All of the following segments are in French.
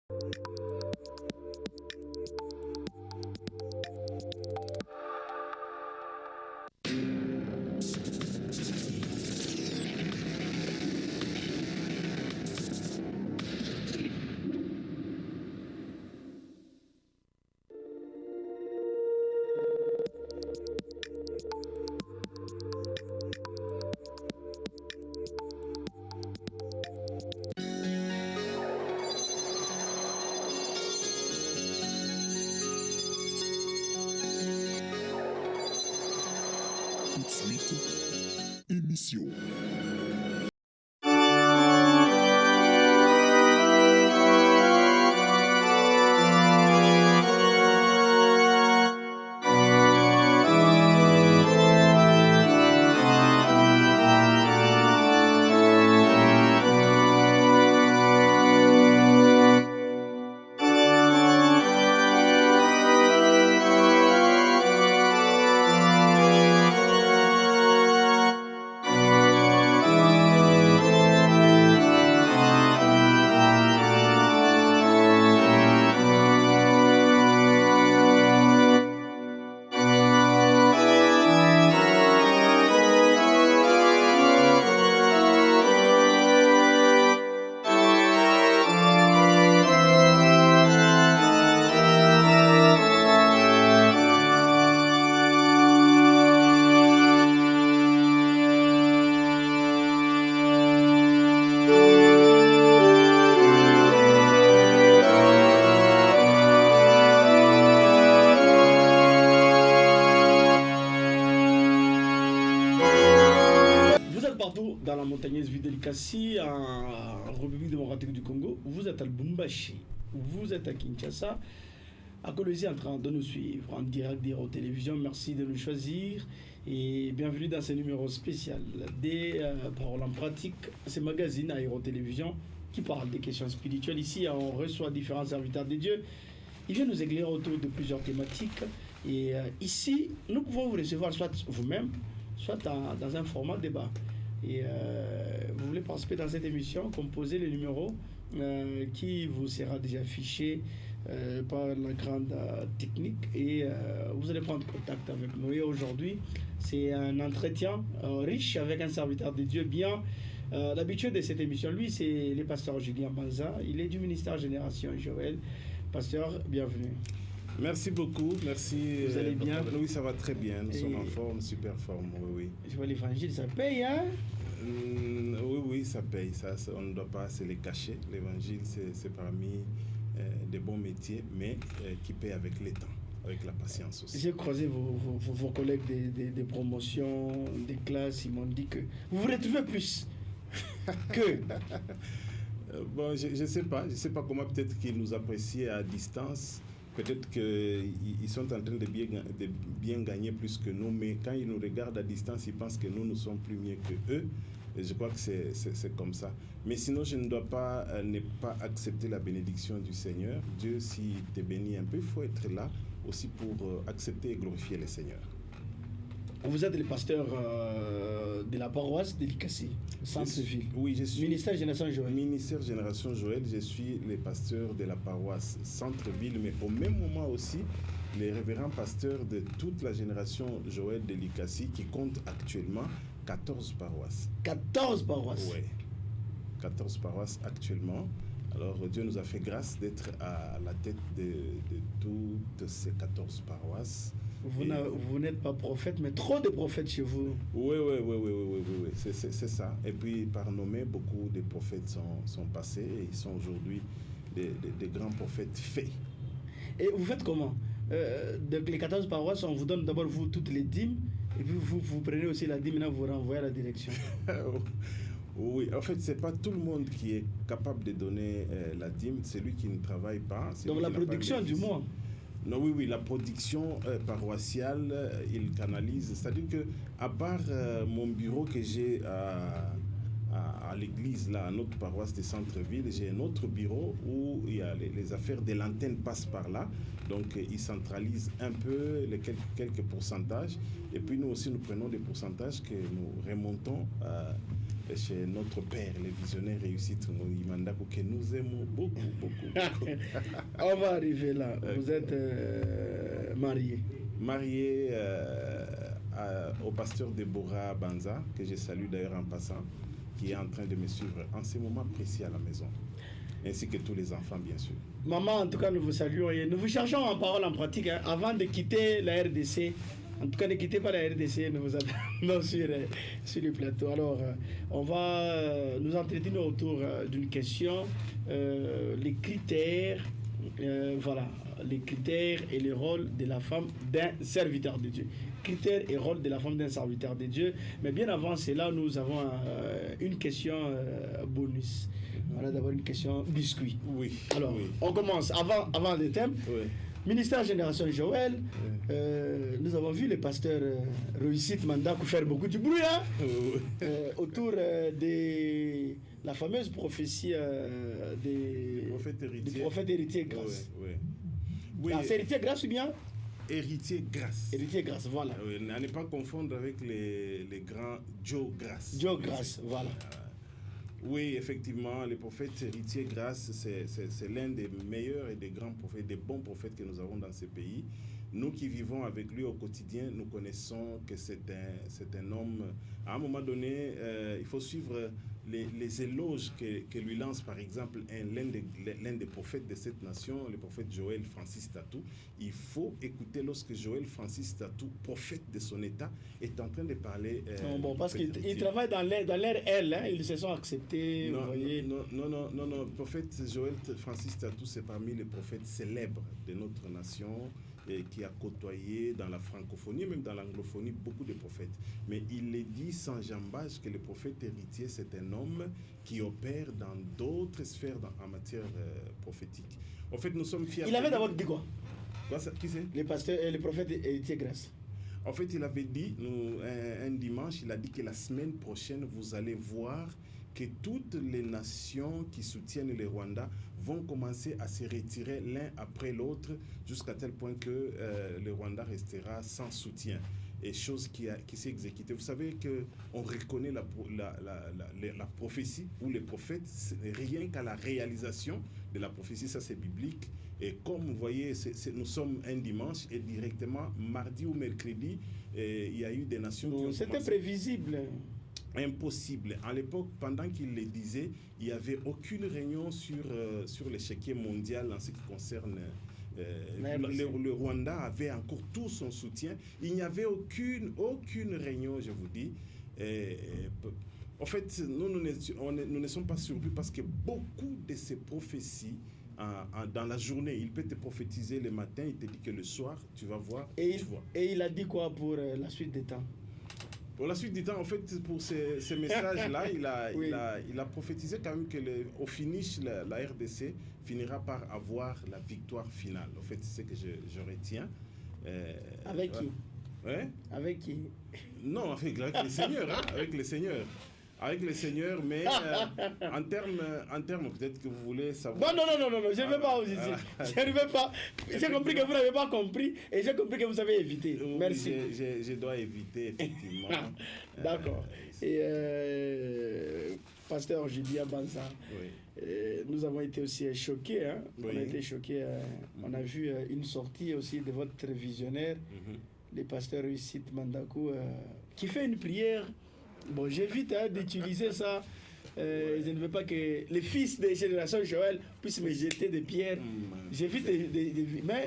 Tout de suite, émission. Vous êtes partout dans la montagneuse ville de Likasi, en République démocratique du Congo. Vous êtes à Lubumbashi. Vous êtes à Kinshasa. À Colosie en train de nous suivre en direct d'Hero Télévision. Merci de nous choisir et bienvenue dans ce numéro spécial des paroles en pratique. Ce magazine à Hero Télévision qui parle des questions spirituelles. Ici, on reçoit différents serviteurs de Dieu. Ils viennent nous éclairer autour de plusieurs thématiques. Et ici, nous pouvons vous recevoir soit vous-même, soit dans un format débat. Et vous voulez participer dans cette émission, composez le numéro qui vous sera déjà affiché par la grande technique et vous allez prendre contact avec nous. Et aujourd'hui, c'est un entretien riche avec un serviteur de Dieu bien. L'habitude de cette émission, lui, c'est le pasteur Julien Banza. Il est du ministère Génération Joël. Pasteur, bienvenue. Merci beaucoup, merci. Vous allez bien? Oui, ça va très bien, nous sommes en forme, super forme, oui. Je vois l'évangile, ça paye, hein? Oui, ça paye, on ne doit pas se les cacher. L'évangile, c'est parmi des bons métiers, mais qui paye avec le temps, avec la patience aussi. J'ai croisé vos collègues des promotions, des classes, ils m'ont dit que vous vous retrouvez plus que... Bon, je ne sais pas comment peut-être qu'ils nous apprécient à distance. Peut-être qu'ils sont en train de bien gagner plus que nous, mais quand ils nous regardent à distance, ils pensent que nous sommes plus mieux que eux. Et je crois que c'est comme ça. Mais sinon, je ne dois pas ne pas accepter la bénédiction du Seigneur. Dieu, s'il te bénit un peu, il faut être là aussi pour accepter et glorifier le Seigneur. Vous êtes le pasteur de la paroisse de Likasi, Centre-Ville. Oui, je suis. Ministère Génération Joël. Ministère Génération Joël, je suis le pasteur de la paroisse Centre-Ville, mais au même moment aussi, le révérend pasteur de toute la génération Joël de Likasi qui compte actuellement 14 paroisses. 14 paroisses? Oui, 14 paroisses actuellement. Alors Dieu nous a fait grâce d'être à la tête de toutes ces 14 paroisses. Vous n'êtes pas prophète, mais trop de prophètes chez vous. Oui, c'est ça. Et puis, par nommer, beaucoup de prophètes sont passés et ils sont aujourd'hui des grands prophètes faits. Et vous faites comment? Donc les 14 paroisses, on vous donne d'abord vous toutes les dîmes, et puis vous prenez aussi la dîme, et vous renvoyez à la direction. Oui, en fait, c'est pas tout le monde qui est capable de donner la dîme, c'est lui qui ne travaille pas. Donc la production du mois. Non, oui, la production paroissiale, il canalise. C'est-à-dire que, à part mon bureau que j'ai à l'église, là, à notre paroisse de centre-ville, j'ai un autre bureau où il y a les affaires de l'antenne passent par là. Donc, ils centralisent un peu quelques pourcentages. Et puis, nous aussi, nous prenons des pourcentages que nous remontons chez notre père, le visionnaire réussite Mandako, que nous aimons beaucoup. On va arriver là. Vous êtes marié. Marié au pasteur Deborah Banza, que je salue d'ailleurs en passant, qui est en train de me suivre en ce moment précis à la maison, ainsi que tous les enfants, bien sûr. Maman, en tout cas, nous vous saluons et nous vous cherchons en parole, en pratique, hein, avant de quitter la RDC. En tout cas, ne quittez pas la RDC, nous vous attendons sur le plateau. Alors, on va nous entretenir autour d'une question, les critères, les critères et le rôle de la femme d'un serviteur de Dieu. Critères et rôle de la femme d'un serviteur de Dieu. Mais bien avant cela, nous avons une question bonus. Voilà d'abord une question biscuit. Oui. Alors, oui. on commence avant le thème. Oui. Ministère Génération Joël, nous avons vu le pasteur Réussite Mandakou faire beaucoup de bruit autour de la fameuse prophétie du prophète héritier Grâce. Oui. C'est héritier Grâce ou bien Héritier Grâce. Héritier Grâce, voilà. Oui, à ne pas confondre avec les grands Joe Grâce. Joe Grâce, voilà. Oui, effectivement, le prophète héritier Grâce, c'est l'un des meilleurs et des grands prophètes, des bons prophètes que nous avons dans ce pays. Nous qui vivons avec lui au quotidien, nous connaissons que c'est un homme. À un moment donné, il faut suivre les éloges que lui lance, par exemple, l'un des prophètes de cette nation, le prophète Joël Francis Tatou. Il faut écouter lorsque Joël Francis Tatou, prophète de son état, est en train de parler. Parce qu'il travaille dans l'ère L, hein, ils se sont acceptés. Non, vous voyez. non, le prophète Joël Francis Tatou, c'est parmi les prophètes célèbres de notre nation, qui a côtoyé dans la francophonie, même dans l'anglophonie, beaucoup de prophètes. Mais il est dit sans jambage que le prophète héritier, c'est un homme qui opère dans d'autres sphères en matière prophétique. En fait, nous sommes fiers. Il avait d'abord dit quoi? Qui c'est? Le prophète héritier Grâce. En fait, il avait dit, un dimanche, il a dit que la semaine prochaine, vous allez voir que toutes les nations qui soutiennent le Rwanda vont commencer à se retirer l'un après l'autre jusqu'à tel point que le Rwanda restera sans soutien. Et chose qui s'est exécutée. Vous savez qu'on reconnaît la prophétie ou les prophètes rien qu'à la réalisation de la prophétie, ça c'est biblique. Et comme vous voyez, nous sommes un dimanche et directement mardi ou mercredi, il y a eu des nations qui ont commencé. C'était prévisible. Impossible. À l'époque, pendant qu'il le disait, il n'y avait aucune réunion sur l'échiquier mondial en ce qui concerne le Rwanda avait encore tout son soutien. Il n'y avait aucune réunion, je vous dis. En fait, nous ne sommes pas surpris parce que beaucoup de ces prophéties, dans la journée, il peut te prophétiser le matin, il te dit que le soir, tu vas voir. Et il a dit quoi pour la suite des temps? Pour la suite du temps, en fait, pour ces messages-là, il a prophétisé quand même qu'au finish, la RDC finira par avoir la victoire finale. En fait, c'est ce que je retiens. Avec qui? Ouais? Avec qui? Non, avec les seigneurs, hein, avec les seigneurs. Avec les seigneurs, mais en termes, peut-être que vous voulez savoir. Non, je ne veux pas vous ici. Je ne veux pas. J'ai compris que vous n'avez pas compris et j'ai compris que vous avez évité. Oui, merci. Je dois éviter, effectivement. D'accord. Et pasteur Julien Banza, oui. nous avons été aussi choqués. Hein? Oui. On a été choqués. On a vu une sortie aussi de votre visionnaire, le pasteur Réussite Mandakou, qui fait une prière. Bon, j'évite d'utiliser ça. Je ne veux pas que les fils des générations Joël puissent me jeter des pierres. J'évite mais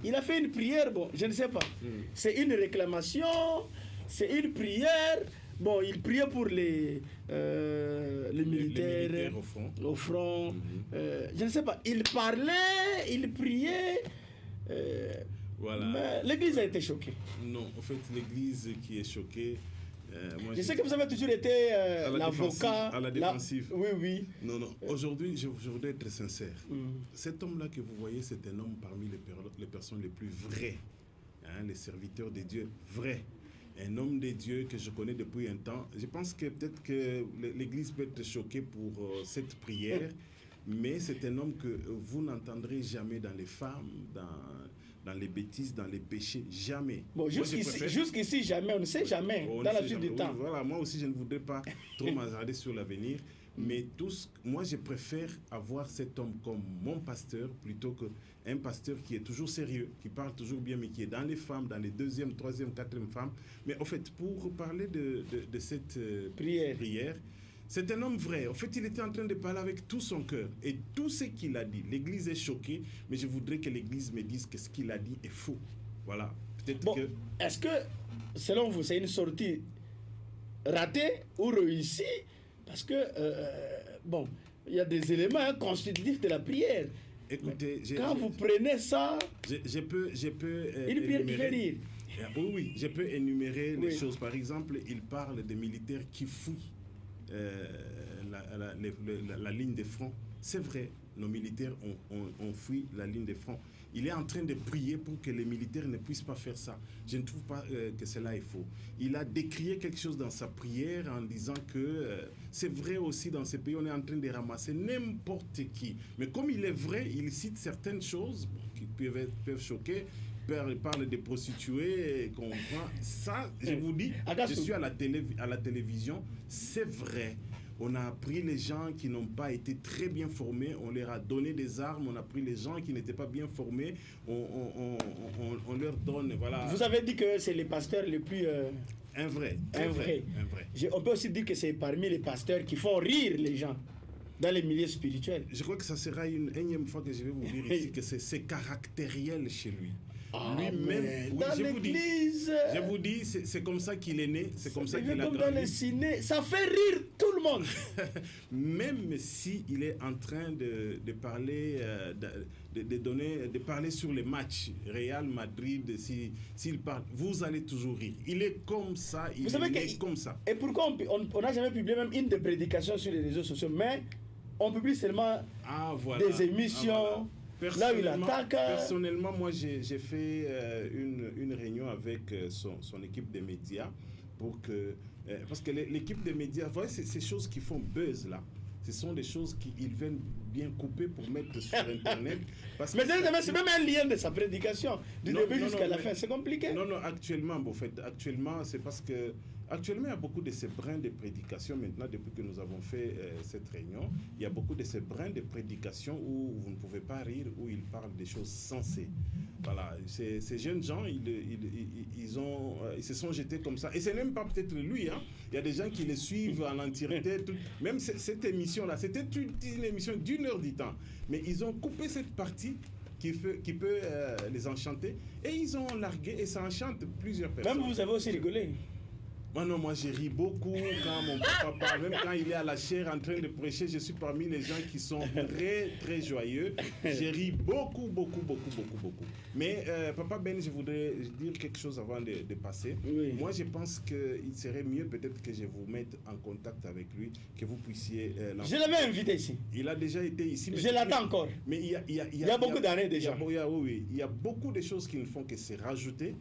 il a fait une prière, bon, je ne sais pas. C'est une réclamation, c'est une prière. Bon, il priait pour les militaires au front. Je ne sais pas. Il parlait, il priait. Voilà. Mais l'église a été choquée. Non, en fait, l'église qui est choquée. Je sais que vous avez toujours été l'avocat. À la défensive. Oui. Non. Aujourd'hui, je voudrais être sincère. Cet homme-là que vous voyez, c'est un homme parmi les personnes les plus vraies. Hein, les serviteurs de Dieu vrais. Un homme de Dieu que je connais depuis un temps. Je pense que peut-être que l'Église peut être choquée pour cette prière. mais c'est un homme que vous n'entendrez jamais dans les femmes, dans les bêtises, dans les péchés, jamais. Bon, jusqu'ici, jamais, on ne sait jamais, dans la suite du temps. Oui, voilà, moi aussi, je ne voudrais pas trop m'hazarder sur l'avenir, mais moi, je préfère avoir cet homme comme mon pasteur plutôt qu'un pasteur qui est toujours sérieux, qui parle toujours bien, mais qui est dans les femmes, dans les deuxième, troisième, quatrième femmes. Mais en fait, pour parler de cette prière, c'est un homme vrai. En fait, il était en train de parler avec tout son cœur. Et tout ce qu'il a dit, l'Église est choquée, mais je voudrais que l'Église me dise que ce qu'il a dit est faux. Voilà. Peut-être que... Est-ce que, selon vous, c'est une sortie ratée ou réussie? Parce que, il y a des éléments constitutifs de la prière. Écoutez, quand vous prenez ça... Je peux une prière qui fait rire. Oui, je peux énumérer les choses. Par exemple, il parle des militaires qui fouillent la ligne de front. C'est vrai, nos militaires ont fui la ligne de front. Il est en train de prier pour que les militaires ne puissent pas faire ça. Je ne trouve pas que cela est faux. Il a décrié quelque chose dans sa prière en disant que c'est vrai aussi dans ces pays, on est en train de ramasser n'importe qui. Mais comme il est vrai, il cite certaines choses qui peuvent choquer. Il parle des prostituées, qu'on prend. Ça, je vous dis, je suis à la télévision, c'est vrai. On a pris les gens qui n'ont pas été très bien formés, on leur a donné des armes, on a pris les gens qui n'étaient pas bien formés, on leur donne, voilà. Vous avez dit que c'est les pasteurs les plus... Un vrai. On peut aussi dire que c'est parmi les pasteurs qui font rire les gens dans les milieux spirituels. Je crois que ça sera une énième fois que je vais vous dire ici que c'est caractériel chez lui. Lui-même, dans l'église, je vous dis, c'est comme ça qu'il est né, c'est comme ça qu'il a grandi. Dans les ciné, ça fait rire tout le monde. Même si il est en train de parler, de parler sur les matchs Real Madrid, s'il parle, vous allez toujours rire. Il est comme ça, comme ça. Et pourquoi on n'a jamais publié même une des prédications sur les réseaux sociaux, mais on publie seulement des émissions. Là où il attaque. Personnellement, moi, j'ai fait une réunion avec son équipe de médias pour que... parce que l'équipe de médias, vous voyez, ces choses qui font buzz là, ce sont des choses qu'ils veulent bien couper pour mettre sur Internet. Mais c'est même un lien de sa prédication, du début jusqu'à la fin. C'est compliqué. Non, actuellement, c'est parce que... Actuellement, il y a beaucoup de ces brins de prédication. Maintenant, depuis que nous avons fait cette réunion, il y a beaucoup de ces brins de prédication où vous ne pouvez pas rire, où ils parlent des choses sensées. Voilà, ces jeunes gens, ils se sont jetés comme ça. Et c'est même pas peut-être lui. Hein. Il y a des gens qui les suivent en entièreté. Même cette émission-là, c'était une émission d'1 heure du temps. Mais ils ont coupé cette partie qui peut les enchanter. Et ils ont largué et ça enchante plusieurs personnes. Même vous avez aussi rigolé. Moi j'ai ri beaucoup quand mon papa parle, même quand il est à la chaire en train de prêcher, je suis parmi les gens qui sont très très joyeux. J'ai ri beaucoup. Mais Papa Ben, je voudrais dire quelque chose avant de passer. Oui. Moi je pense qu'il serait mieux peut-être que je vous mette en contact avec lui, que vous puissiez... je l'avais invité ici. Il a déjà été ici. Je l'attends encore. Mais il y a beaucoup d'années déjà. Il y a beaucoup de choses qui ne font que se rajouter.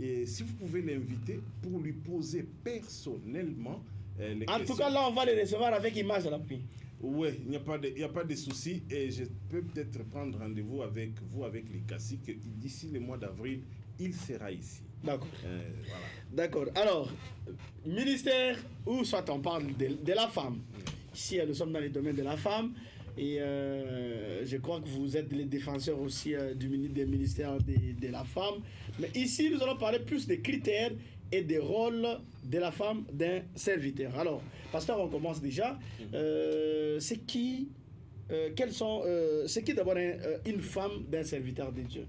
Et si vous pouvez l'inviter pour lui poser personnellement les questions. En tout cas, là, on va le recevoir avec image à l'appui. Oui, il n'y a pas de souci. Et je peux peut-être prendre rendez-vous avec vous, avec les Kassi, que d'ici le mois d'avril, il sera ici. D'accord. Voilà. D'accord. Alors, ministère, ou soit on parle de la femme. Ici, nous sommes dans le domaine de la femme. Et je crois que vous êtes les défenseurs aussi des ministères de la femme. Mais ici, nous allons parler plus des critères et des rôles de la femme d'un serviteur. Alors, pasteur, on commence déjà. C'est qui d'abord une femme d'un serviteur de Dieu?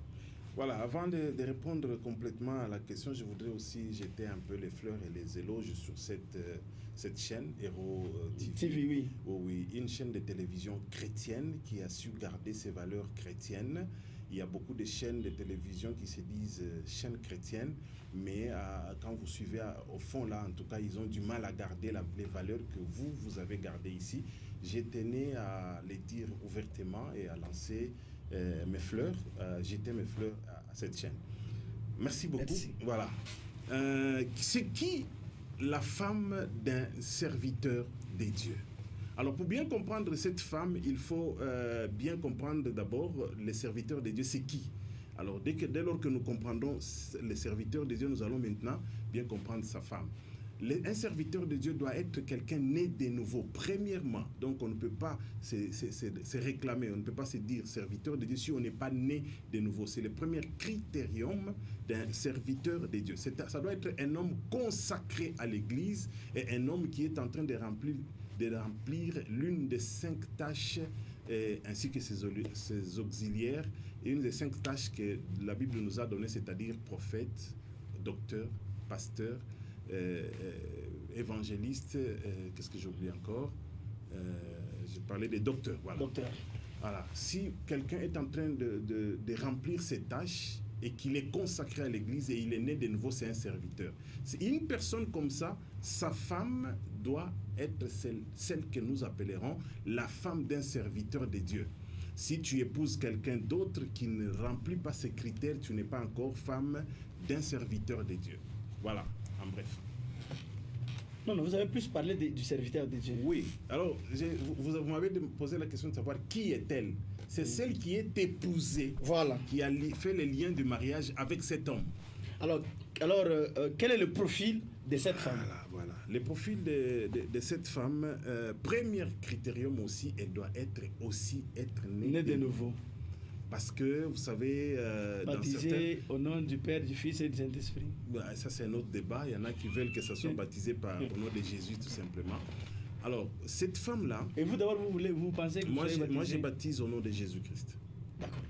Voilà, avant de répondre complètement à la question, je voudrais aussi jeter un peu les fleurs et les éloges sur cette chaîne, Héros TV. Oui. Oh, oui, une chaîne de télévision chrétienne qui a su garder ses valeurs chrétiennes. Il y a beaucoup de chaînes de télévision qui se disent chaînes chrétiennes, mais quand vous suivez au fond là, en tout cas, ils ont du mal à garder les valeurs que vous avez gardées ici. J'ai tenu à les dire ouvertement et à lancer mes fleurs, jeter mes fleurs à cette chaîne. Merci beaucoup. Merci. Voilà. C'est qui la femme d'un serviteur des dieux? Alors, pour bien comprendre cette femme, il faut bien comprendre d'abord les serviteurs de Dieu, c'est qui? Alors, dès lors que nous comprendrons les serviteurs de Dieu, nous allons maintenant bien comprendre sa femme. Un serviteur de Dieu doit être quelqu'un né de nouveau, premièrement. Donc, on ne peut pas se réclamer, on ne peut pas se dire serviteur de Dieu si on n'est pas né de nouveau. C'est le premier critérium d'un serviteur de Dieu. Ça doit être un homme consacré à l'Église et un homme qui est en train de remplir l'une des 5 tâches ainsi que ses auxiliaires, et une des 5 tâches que la Bible nous a données, c'est-à-dire prophète, docteur, pasteur, évangéliste, qu'est-ce que j'ai oublié encore? J'ai parlé des docteurs. Voilà. Docteur. Voilà. Si quelqu'un est en train de remplir ses tâches et qu'il est consacré à l'Église et il est né de nouveau, c'est un serviteur. C'est une personne comme ça, sa femme doit être celle que nous appellerons la femme d'un serviteur de Dieu. Si tu épouses quelqu'un d'autre qui ne remplit pas ces critères, tu n'es pas encore femme d'un serviteur de Dieu. Voilà, en bref. Non, vous avez plus parlé du serviteur de Dieu. Oui, alors vous m'avez posé la question de savoir qui est-elle. C'est celle qui est épousée, voilà, qui a fait les liens du mariage avec cet homme. Alors quel est le profil de cette femme? Voilà. Le profil de cette femme, premier critérium aussi, elle doit être née de nouveau. Parce que, vous savez... baptisé au nom du Père, du Fils et du Saint-Esprit. Ça, c'est un autre débat. Il y en a qui veulent que ça soit baptisé au nom de Jésus, tout simplement. Alors, cette femme-là... Et vous, d'abord, vous pensez que moi, je baptise au nom de Jésus-Christ. D'accord.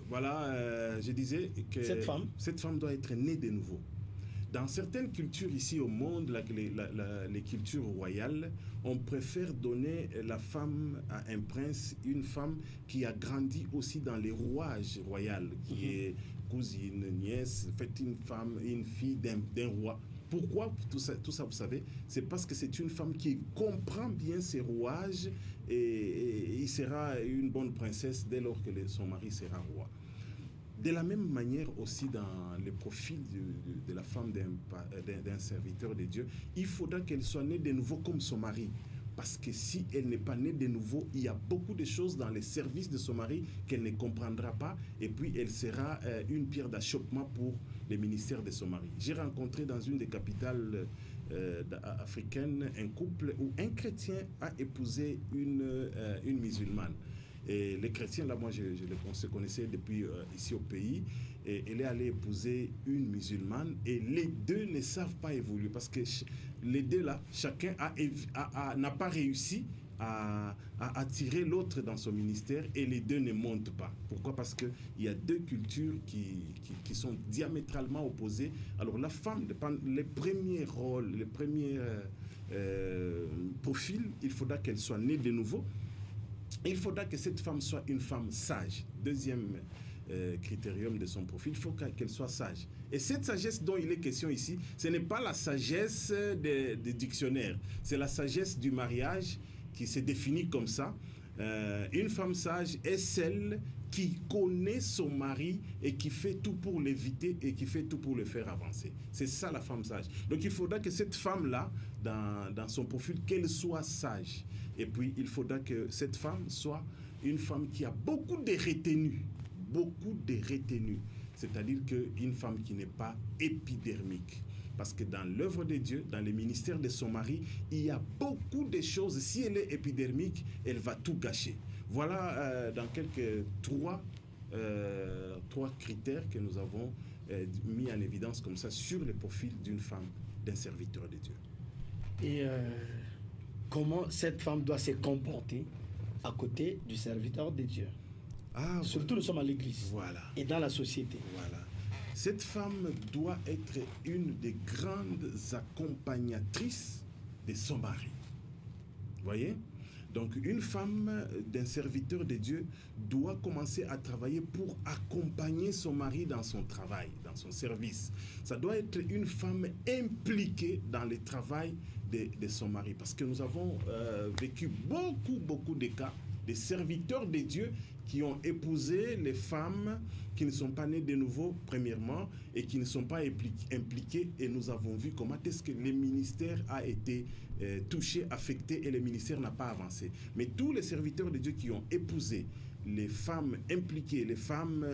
Voilà. Je disais que... Cette femme doit être née de nouveau. Dans certaines cultures ici au monde, les cultures royales, on préfère donner la femme à un prince, une femme qui a grandi aussi dans les rouages royaux, qui est cousine, nièce, une fille d'un roi. Pourquoi tout ça, vous savez? C'est parce que c'est une femme qui comprend bien ses rouages et il sera une bonne princesse dès lors que son mari sera roi. De la même manière aussi dans le profil de la femme d'un serviteur de Dieu, il faudra qu'elle soit née de nouveau comme son mari. Parce que si elle n'est pas née de nouveau, il y a beaucoup de choses dans les services de son mari qu'elle ne comprendra pas et puis elle sera une pierre d'achoppement pour le ministère de son mari. J'ai rencontré dans une des capitales africaines un couple où un chrétien a épousé une musulmane. Et les chrétiens, là, moi, je les connaissais depuis ici au pays. Et elle est allée épouser une musulmane et les deux ne savent pas évoluer parce que les deux, là, chacun n'a pas réussi à attirer l'autre dans son ministère et les deux ne montent pas. Pourquoi? Parce qu'il y a deux cultures qui sont diamétralement opposées. Alors, la femme, les premiers rôles, les premiers profils, il faudra qu'elle soit née de nouveau. Il faudra que cette femme soit une femme sage. Deuxième critérium de son profil, il faut qu'elle soit sage. Et cette sagesse dont il est question ici, ce n'est pas la sagesse des dictionnaires, c'est la sagesse du mariage qui se définit comme ça. Une femme sage est celle qui connaît son mari et qui fait tout pour l'éviter et qui fait tout pour le faire avancer. C'est ça la femme sage. Donc il faudra que cette femme-là, dans son profil, qu'elle soit sage. Et puis il faudra que cette femme soit une femme qui a beaucoup de retenue. Beaucoup de retenue. C'est-à-dire qu'une femme qui n'est pas épidermique. Parce que dans l'œuvre de Dieu, dans le ministère de son mari, il y a beaucoup de choses. Si elle est épidermique, elle va tout gâcher. Voilà dans quelques trois critères que nous avons mis en évidence comme ça sur le profil d'une femme, d'un serviteur de Dieu. Et comment cette femme doit se comporter à côté du serviteur de Dieu? Surtout, nous sommes à l'église et dans la société. Voilà. Cette femme doit être une des grandes accompagnatrices de son mari. Vous voyez? Donc, une femme d'un serviteur de Dieu doit commencer à travailler pour accompagner son mari dans son travail, dans son service. Ça doit être une femme impliquée dans le travail de son mari. Parce que nous avons vécu beaucoup de cas de serviteurs de Dieu qui ont épousé les femmes qui ne sont pas nées de nouveau, premièrement, et qui ne sont pas impliquées. Et nous avons vu comment est-ce que le ministère a été touché, affecté, et le ministère n'a pas avancé. Mais tous les serviteurs de Dieu qui ont épousé les femmes impliquées, les femmes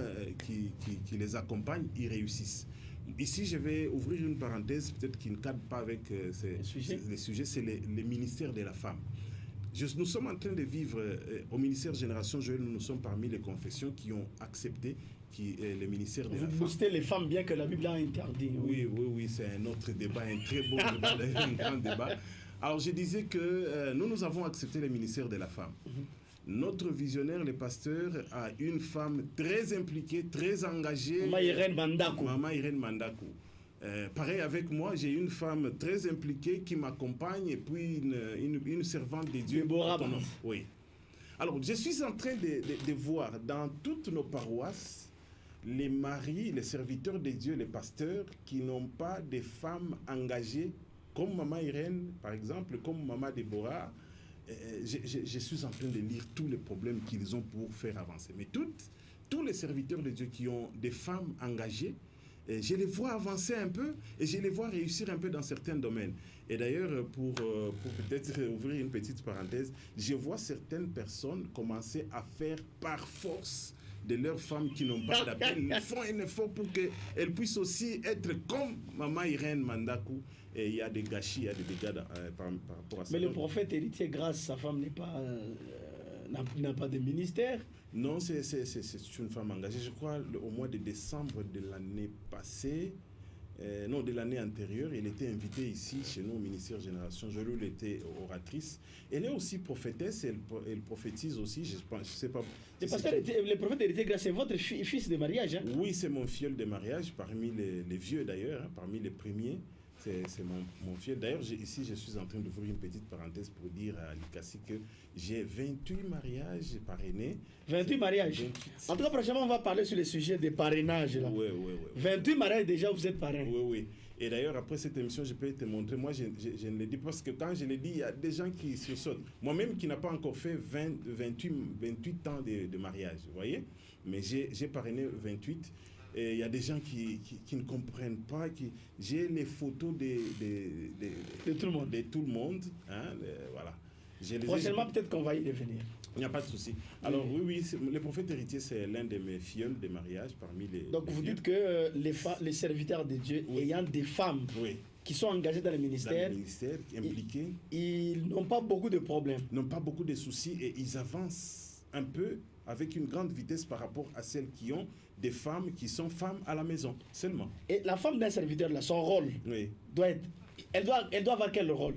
qui les accompagnent, ils réussissent. Ici, je vais ouvrir une parenthèse, peut-être qui ne cadre pas avec les sujets, c'est les ministères de la femme. Nous sommes en train de vivre, au ministère Génération Joël, nous sommes parmi les confessions qui ont accepté le ministère de la femme. Vous boostez les femmes bien que la Bible a interdit. Oui, c'est un autre débat, un très beau débat, un grand débat. Alors, je disais que nous avons accepté le ministère de la femme. Notre visionnaire, le pasteur, a une femme très impliquée, très engagée. Maman Irène Mandakou. Maman Irène Mandakou. Pareil avec moi, j'ai une femme très impliquée qui m'accompagne et puis une servante de Dieu. Autonome. Oui. Alors, je suis en train de voir dans toutes nos paroisses les maris, les serviteurs de Dieu, les pasteurs qui n'ont pas de femmes engagées comme Maman Irène, par exemple, comme Maman Déborah. Je suis en train de lire tous les problèmes qu'ils ont pour faire avancer. Mais tous les serviteurs de Dieu qui ont des femmes engagées, je les vois avancer un peu et je les vois réussir un peu dans certains domaines. Et d'ailleurs, pour peut-être ouvrir une petite parenthèse, je vois certaines personnes commencer à faire par force de leurs femmes qui n'ont pas d'appel. Ils font un effort pour qu'elles puissent aussi être comme Maman Irène Mandakou. Et il y a des gâchis, il y a des dégâts par rapport à ça. Mais le prophète héritier, grâce, sa femme n'a pas de ministère. Non, c'est une femme engagée. Je crois au mois de décembre de l'année passée, de l'année antérieure, elle était invitée ici chez nous au ministère Génération. Je lui était oratrice. Elle est aussi prophétesse, elle prophétise aussi. Je sais pas. Le prophète héritier, grâce, c'est votre fils de mariage. Hein? Oui, c'est mon filleul de mariage, parmi les vieux d'ailleurs, hein, parmi les premiers. C'est mon fiel. D'ailleurs, ici, je suis en train d'ouvrir une petite parenthèse pour dire à Likassi que j'ai 28 mariages parrainés. 28 mariages 28. En tout cas, prochainement, on va parler sur le sujet des parrainages. Là. Oui. 28 mariages, déjà, vous êtes parrain. Oui. Et d'ailleurs, après cette émission, je peux te montrer. Moi, je ne l'ai dit parce que quand je l'ai dit, il y a des gens qui se sautent. Moi-même qui n'a pas encore fait 28 ans de mariage, vous voyez. Mais j'ai parrainé 28. Et il y a des gens qui ne comprennent pas. J'ai les photos de tout le monde. De tout le monde. Hein, voilà. Prochainement, peut-être qu'on va y revenir. Il n'y a pas de souci. Alors, oui, le prophète héritier, c'est l'un de mes filleuls de mariage parmi les. Donc, vous dites que les serviteurs de Dieu, ayant des femmes qui sont engagées dans le ministère, impliquées, ils n'ont pas beaucoup de problèmes. N'ont pas beaucoup de soucis et ils avancent un peu avec une grande vitesse par rapport à celles qui ont des femmes qui sont femmes à la maison seulement. Et la femme d'un serviteur, là, son rôle doit être... Elle doit avoir quel rôle?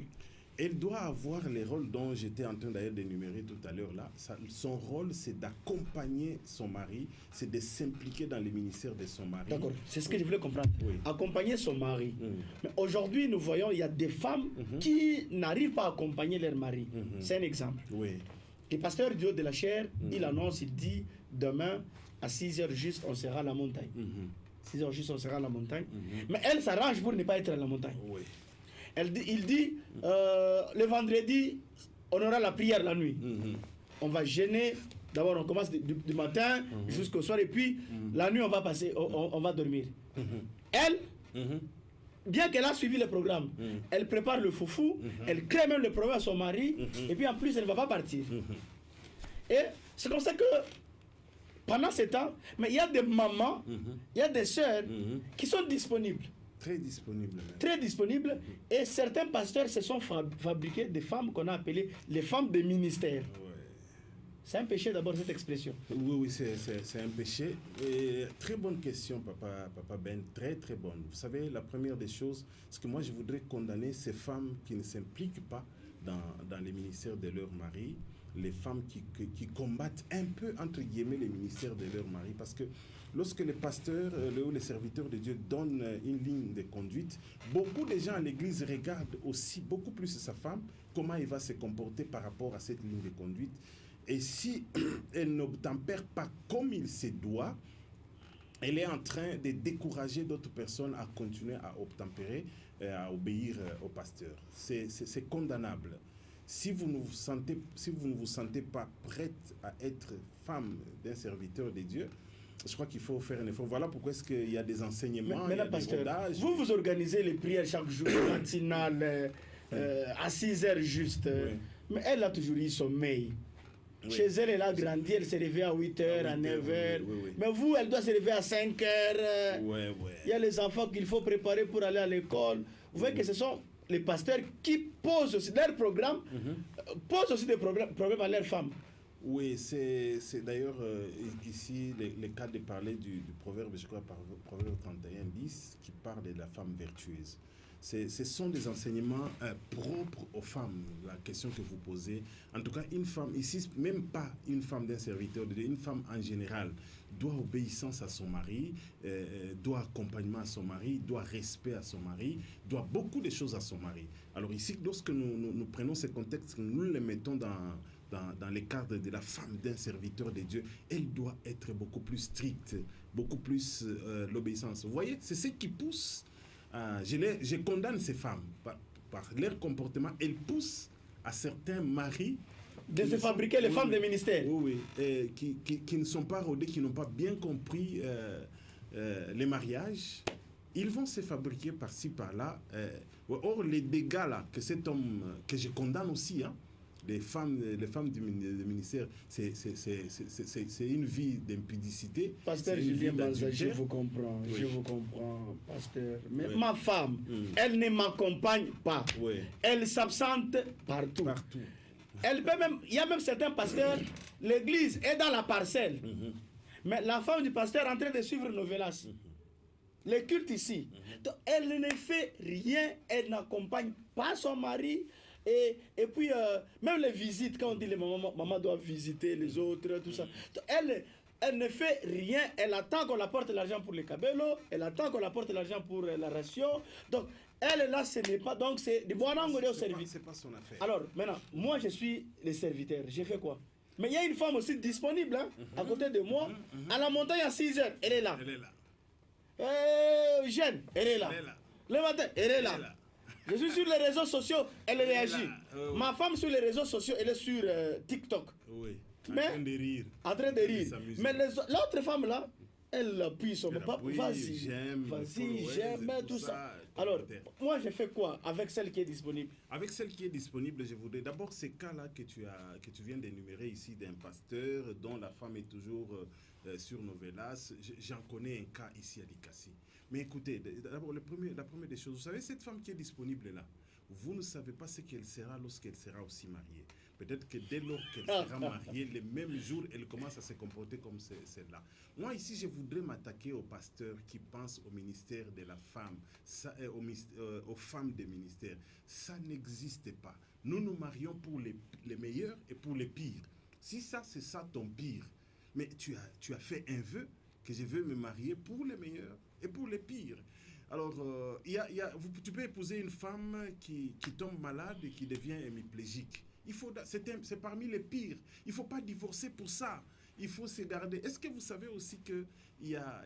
Elle doit avoir les rôles dont j'étais en train d'ailleurs d'énumérer tout à l'heure là. Son rôle, c'est d'accompagner son mari, c'est de s'impliquer dans le ministère de son mari. D'accord, c'est ce que je voulais comprendre. Accompagner son mari. Mais aujourd'hui, nous voyons, il y a des femmes qui n'arrivent pas à accompagner leur mari. C'est un exemple. Le pasteur Dieu de la chair, il annonce, il dit, demain, à 6h juste, on sera à la montagne. 6h juste, on sera à la montagne. Mais elle s'arrange pour ne pas être à la montagne. Il dit, le vendredi, on aura la prière la nuit. On va jeûner. D'abord, on commence du matin jusqu'au soir. Et puis, la nuit, on va passer, on va dormir. Elle, bien qu'elle a suivi le programme, elle prépare le foufou, elle crée même le programme à son mari. Et puis, en plus, elle ne va pas partir. Et c'est comme ça que, pendant ce temps, mais il y a des mamans, il y a des sœurs qui sont disponibles. Très disponibles. Très disponibles. Et certains pasteurs se sont fabriqués des femmes qu'on a appelées les femmes de ministère. C'est un péché d'abord cette expression. Oui, c'est un péché. Et très bonne question, papa Ben, très très bonne. Vous savez, la première des choses, c'est que moi je voudrais condamner ces femmes qui ne s'impliquent pas dans les ministères de leur mari, les femmes qui combattent un peu, entre guillemets, les ministères de leur mari. Parce que lorsque les pasteurs ou les serviteurs de Dieu donnent une ligne de conduite, beaucoup de gens à l'église regardent aussi beaucoup plus sa femme, comment il va se comporter par rapport à cette ligne de conduite. Et si elle n'obtempère pas comme il se doit, elle est en train de décourager d'autres personnes à continuer à obtempérer, à obéir au pasteur. C'est condamnable. Si vous ne vous sentez pas prête à être femme d'un serviteur de Dieu, je crois qu'il faut faire un effort. Voilà pourquoi est-ce qu'il y a des enseignements, il y a des rodages. Vous organisez les prières chaque jour, matinales, à 6 heures juste. Oui. Mais elle a toujours eu sommeil. Oui. Chez elle, elle a grandi, elle s'est réveillée à 8 heures, à 9 heures. Oui. Mais vous, elle doit se réveiller à 5 heures. Ouais. Il y a les enfants qu'il faut préparer pour aller à l'école. Vous voyez que ce sont les pasteurs qui posent aussi leur programme, posent aussi des problèmes à leurs femmes. Oui, c'est d'ailleurs ici le cas de parler du proverbe, je crois, proverbe 31:10, qui parle de la femme vertueuse. Ce sont des enseignements propres aux femmes, la question que vous posez. En tout cas, une femme, ici, même pas une femme d'un serviteur de Dieu, une femme en général, doit obéissance à son mari, doit accompagnement à son mari, doit respect à son mari, doit beaucoup de choses à son mari. Alors ici, lorsque nous prenons ce contexte, nous les mettons dans le cadre de la femme d'un serviteur de Dieu, elle doit être beaucoup plus stricte, beaucoup plus l'obéissance. Vous voyez, c'est ce qui pousse. Je condamne ces femmes par leur comportement. Elles poussent à certains maris de se fabriquer les femmes des ministères. Oui, qui ne sont pas rodés, qui n'ont pas bien compris les mariages. Ils vont se fabriquer par-ci, par-là. Or, les dégâts là, que cet homme, que je condamne aussi, les femmes du ministère, c'est une vie d'impudicité. Pasteur Julien Banza, je vous comprends, pasteur. Mais ma femme, elle ne m'accompagne pas. Oui. Elle s'absente partout. Elle peut même, il y a même certains pasteurs, l'église est dans la parcelle. Mais la femme du pasteur est en train de suivre Novelas. Les cultes ici. Donc, elle ne fait rien, elle n'accompagne pas son mari. Et puis, même les visites, quand on dit les maman doit visiter les autres, tout ça. Elle ne fait rien, elle attend qu'on apporte l'argent pour les cabellos, elle attend qu'on apporte l'argent pour la ration. Donc, elle là, ce n'est pas. Donc, c'est du bon angle au service. C'est pas son affaire. Alors, maintenant, moi, je suis le serviteur. J'ai fait quoi? Mais il y a une femme aussi disponible, à côté de moi, à la montagne à 6 heures. Elle est là. Jeanne, elle est là. Le matin, elle est là. Je suis sur les réseaux sociaux, elle réagit. Ma femme sur les réseaux sociaux, elle est sur TikTok. Oui. En train de rire. Mais l'autre femme là, elle appuie son papa. Vas-y, j'aime, tout ça. Alors, moi, je fais quoi avec celle qui est disponible? Avec celle qui est disponible, je voudrais d'abord ces cas-là que tu viens d'énumérer ici d'un pasteur dont la femme est toujours sur Novelas. J'en connais un cas ici à Likasi. Mais écoutez, d'abord, la première des choses, vous savez, cette femme qui est disponible là, vous ne savez pas ce qu'elle sera lorsqu'elle sera aussi mariée. Peut-être que dès lors qu'elle sera mariée, le même jour, elle commence à se comporter comme celle-là. Moi, ici, je voudrais m'attaquer aux pasteurs qui pensent au ministère de la femme, aux femmes des ministères. Ça n'existe pas. Nous nous marions pour les meilleurs et pour les pires. Si ça, c'est ça ton pire, mais tu as fait un vœu que je veux me marier pour les meilleurs et pour les pires. Alors, tu peux épouser une femme qui tombe malade et qui devient hémiplégique. C'est parmi les pires. Il ne faut pas divorcer pour ça. Il faut se garder. Est-ce que vous savez aussi qu'il y a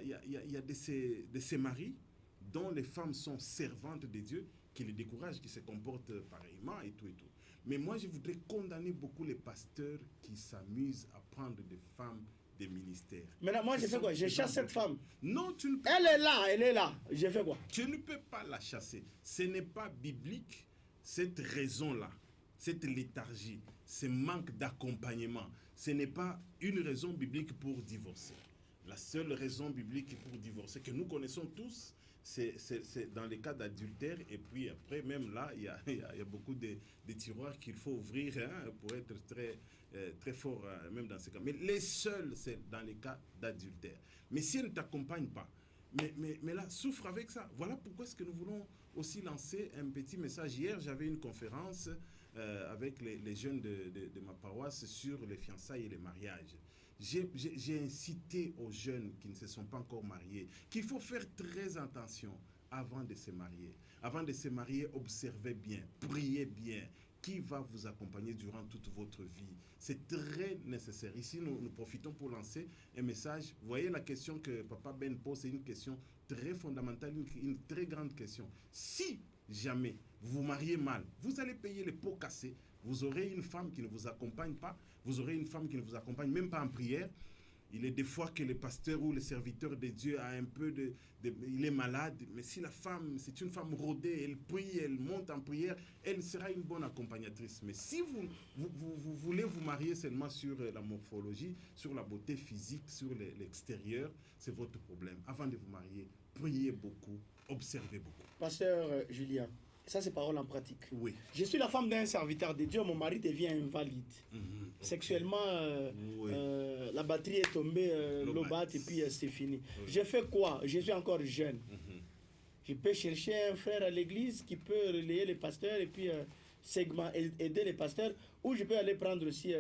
de ces maris dont les femmes sont servantes de Dieu, qui les découragent, qui se comportent pareillement et tout et tout. Mais moi, je voudrais condamner beaucoup les pasteurs qui s'amusent à prendre des femmes des ministères. Maintenant, moi, je fais quoi? Je chasse cette femme. Non, tu ne peux Elle est là. Je fais quoi? Tu ne peux pas la chasser. Ce n'est pas biblique, cette raison-là, cette léthargie, ce manque d'accompagnement. Ce n'est pas une raison biblique pour divorcer. La seule raison biblique pour divorcer, que nous connaissons tous, c'est dans les cas d'adultère. Et puis après, même là, il y a beaucoup de tiroirs qu'il faut ouvrir pour être très fort, même dans ces cas. Mais les seuls, c'est dans les cas d'adultère. Mais si elle ne t'accompagne pas, mais là, souffre avec ça. Voilà pourquoi est-ce que nous voulons aussi lancer un petit message. Hier, j'avais une conférence avec les jeunes de ma paroisse sur les fiançailles et les mariages. J'ai incité aux jeunes qui ne se sont pas encore mariés qu'il faut faire très attention avant de se marier. Avant de se marier, observez bien, priez bien. Qui va vous accompagner durant toute votre vie? C'est très nécessaire. Ici, nous profitons pour lancer un message. Vous voyez la question que Papa Ben pose, c'est une question très fondamentale, une très grande question. Si jamais vous vous mariez mal, vous allez payer les pots cassés Vous aurez une femme qui ne vous accompagne pas, vous aurez une femme qui ne vous accompagne même pas en prière. Il est des fois que le pasteur ou le serviteur de Dieu a un peu il est malade, mais si la femme, c'est une femme rodée, elle prie, elle monte en prière, elle sera une bonne accompagnatrice. Mais si vous voulez vous marier seulement sur la morphologie, sur la beauté physique, sur l'extérieur, c'est votre problème. Avant de vous marier, priez beaucoup, observez beaucoup. Pasteur Julien, ça c'est parole en pratique. Oui. Je suis la femme d'un serviteur de Dieu, mon mari devient invalide. Okay. Sexuellement, Oui. La batterie est tombée, l'eau batte et puis c'est fini. Oui. Je fais quoi? Je suis encore jeune. Je peux chercher un frère à l'église qui peut relayer les pasteurs et puis aider les pasteurs, ou je peux aller prendre aussi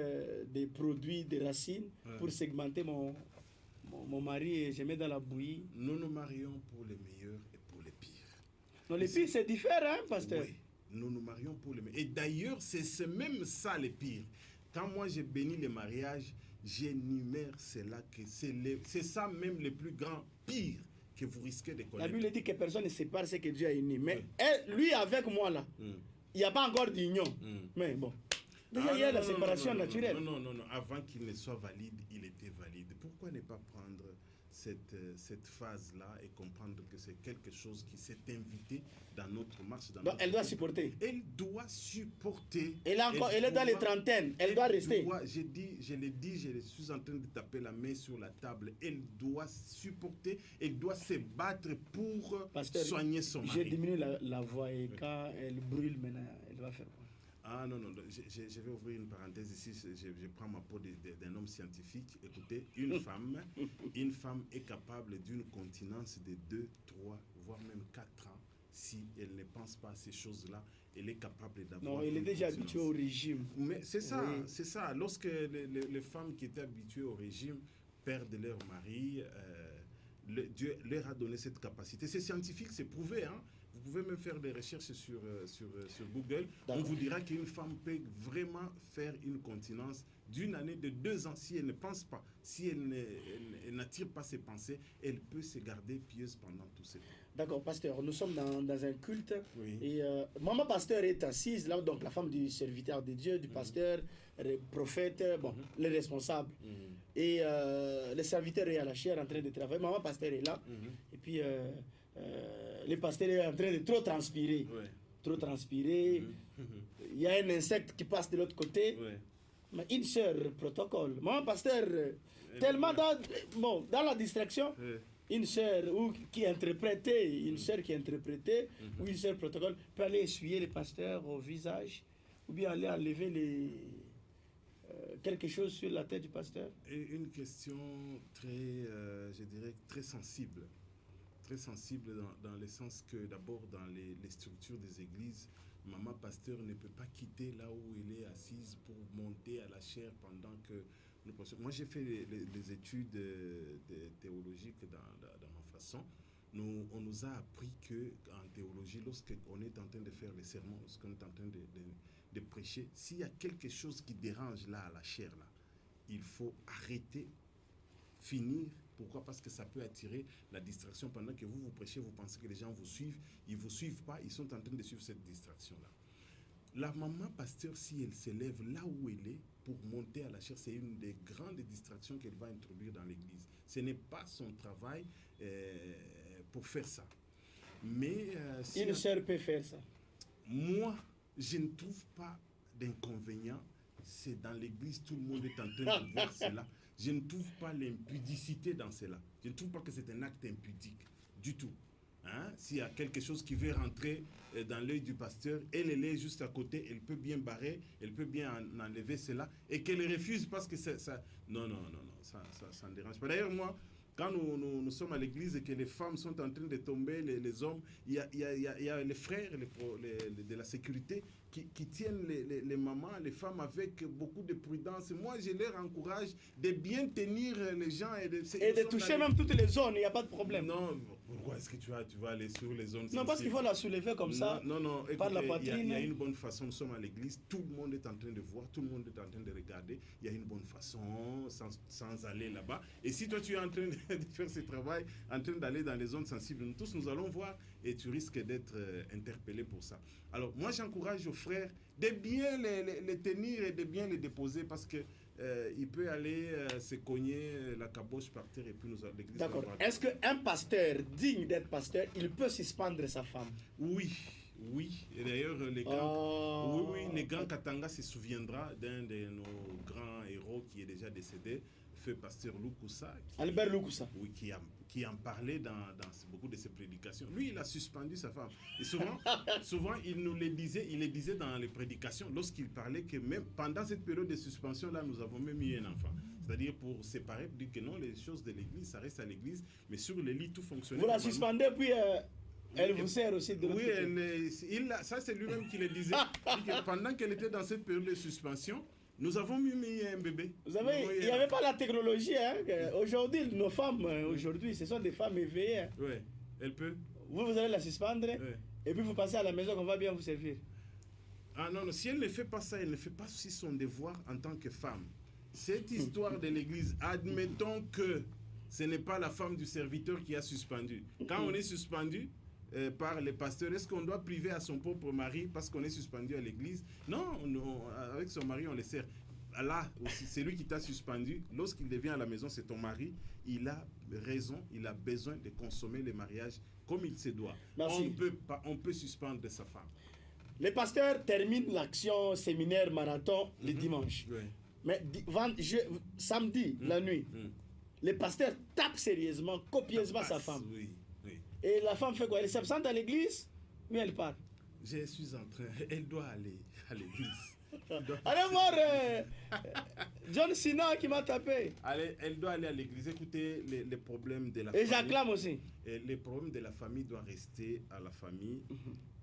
des produits, des racines pour segmenter mon mari et je mets dans la bouillie. Nous nous marions pour les meilleurs et pour les pires. Non, les pires, c'est différent, hein, pasteur? Oui, nous nous marions pour les meilleurs. Et d'ailleurs, c'est même ça les pires. Quand moi j'ai béni les mariages, j'énumère cela, que c'est ça même les plus grands pires que vous risquez de connaître. La Bible dit que personne ne sépare ce que Dieu a uni. Mais lui avec moi là, il n'y a pas encore d'union. Mais bon, déjà il y a la séparation naturelle. Non, avant qu'il ne soit valide, il était valide. Pourquoi ne pas prendre cette phase-là et comprendre que c'est quelque chose qui s'est invité dans notre marche. Donc elle doit supporter. Elle doit supporter. Elle est dans les trentaines, elle doit rester. Je l'ai dit, je suis en train de taper la main sur la table. Elle doit supporter, elle doit se battre pour soigner son mari. J'ai diminué la voix et quand elle brûle maintenant, elle va faire quoi? Ah non, je vais ouvrir une parenthèse ici, je prends ma peau d'un homme scientifique. Écoutez, une femme est capable d'une continence de 2, 3, voire même 4 ans. Si elle ne pense pas à ces choses-là, elle est capable d'avoir... Non, elle est déjà habituée au régime. Mais c'est ça, oui. C'est ça. Lorsque les femmes qui étaient habituées au régime perdent leur mari, Dieu leur a donné cette capacité. C'est scientifique, c'est prouvé, hein. Vous pouvez même faire des recherches sur Google. On vous dira qu'une femme peut vraiment faire une continence d'une année, de 2 ans. Si elle ne pense pas, si elle n'attire pas ses pensées, elle peut se garder pieuse pendant tout ce temps. D'accord, pasteur, nous sommes dans un culte. Oui. Et maman pasteur est assise là, donc la femme du serviteur de Dieu, du pasteur, le prophète, le responsable. Et le serviteur est à la chaire en train de travailler. Maman pasteur est là. Et puis... le pasteur est en train de trop transpirer. Ouais. Trop transpirer. Il y a un insecte qui passe de l'autre côté. Ouais. Mais une sœur protocole. Mon pasteur, tellement dans la distraction, une sœur qui interprétait, une sœur qui interprétait, ou une sœur protocole peut aller essuyer le pasteur au visage, ou bien aller enlever quelque chose sur la tête du pasteur. Et une question très, je dirais, très sensible. Très sensible dans le sens que d'abord dans les structures des églises, maman pasteur ne peut pas quitter là où elle est assise pour monter à la chaire pendant que nous... Moi j'ai fait les études théologiques dans ma façon. On nous a appris qu'en théologie, lorsqu'on est en train de faire les sermons, lorsqu'on est en train de prêcher, s'il y a quelque chose qui dérange là à la chaire, là, il faut arrêter, finir. Pourquoi? Parce que ça peut attirer la distraction. Pendant que vous prêchez, vous pensez que les gens vous suivent. Ils ne vous suivent pas, ils sont en train de suivre cette distraction-là. La maman pasteur, si elle s'élève là où elle est pour monter à la chaire, c'est une des grandes distractions qu'elle va introduire dans l'église. Ce n'est pas son travail pour faire ça. Mais si une sœur peut faire ça. Moi, je ne trouve pas d'inconvénient. C'est dans l'église, tout le monde est en train de voir cela. Je ne trouve pas l'impudicité dans cela. Je ne trouve pas que c'est un acte impudique du tout. Hein? S'il y a quelque chose qui veut rentrer dans l'œil du pasteur, elle est juste à côté, elle peut bien barrer, elle peut bien enlever cela, et qu'elle refuse parce que ça... Non, ça ne dérange pas. D'ailleurs, moi, quand nous sommes à l'église et que les femmes sont en train de tomber, les hommes, il y a les frères de la sécurité qui tiennent les mamans, les femmes avec beaucoup de prudence. Moi, je leur encourage de bien tenir les gens et de toucher même toutes les zones, il n'y a pas de problème. Non, pourquoi est-ce que tu vas aller sur les zones sensibles? Non, parce qu'il faut la soulever comme ça, écoutez, par la poitrine. Il y a une bonne façon, nous sommes à l'église, tout le monde est en train de voir, tout le monde est en train de regarder. Il y a une bonne façon, sans aller là-bas. Et si toi, tu es en train de faire ce travail, en train d'aller dans les zones sensibles, nous tous, nous allons voir et tu risques d'être interpellé pour ça. Alors, moi, j'encourage aux frères, de bien les tenir et de bien les déposer parce que il peut aller se cogner la caboche par terre et puis l'église. D'accord. Est-ce qu'un pasteur digne d'être pasteur, il peut suspendre sa femme? Oui. Oui, et d'ailleurs, les grands Katanga se souviendra d'un de nos grands héros qui est déjà décédé, feu pasteur Lukusa. Albert Lukusa. Oui, qui en parlait dans beaucoup de ses prédications. Lui, il a suspendu sa femme. Et souvent il les disait dans les prédications, lorsqu'il parlait que même pendant cette période de suspension-là, nous avons même eu un enfant. C'est-à-dire pour séparer, pour dire que non, les choses de l'église, ça reste à l'église, mais sur les lits, tout fonctionne. Vous la suspendez, puis... elle vous sert aussi de l'autre côté. Ça c'est lui-même qui le disait. Que pendant qu'elle était dans cette période de suspension, nous avons mis un bébé. Vous savez, il n'y avait pas la technologie. Hein. Aujourd'hui, nos femmes, ce sont des femmes éveillées. Hein. Oui, elle peut. Vous allez la suspendre, et puis vous passez à la maison qu'on va bien vous servir. Ah non, si elle ne fait pas ça, elle ne fait pas aussi son devoir en tant que femme. Cette histoire de l'église, admettons que ce n'est pas la femme du serviteur qui a suspendu. Quand on est suspendu par les pasteurs, est-ce qu'on doit priver à son propre mari parce qu'on est suspendu à l'église? Non, avec son mari, on les sert. Là aussi, c'est lui qui t'a suspendu. Lorsqu'il devient à la maison, c'est ton mari. Il a raison, il a besoin de consommer le mariage comme il se doit. Merci. On peut suspendre sa femme. Les pasteurs terminent l'action séminaire marathon le dimanche. Oui. Mais samedi, la nuit, les pasteurs tapent sérieusement, copieusement sa femme. Oui. Et la femme fait quoi? Elle s'absente à l'église, mais elle part. Je suis en train. Elle doit aller à l'église. Allez voir John Cena qui m'a tapé. Elle doit aller à l'église. Écoutez, les problèmes de la famille. Et j'acclame aussi. Les problèmes de la famille doivent rester à la famille.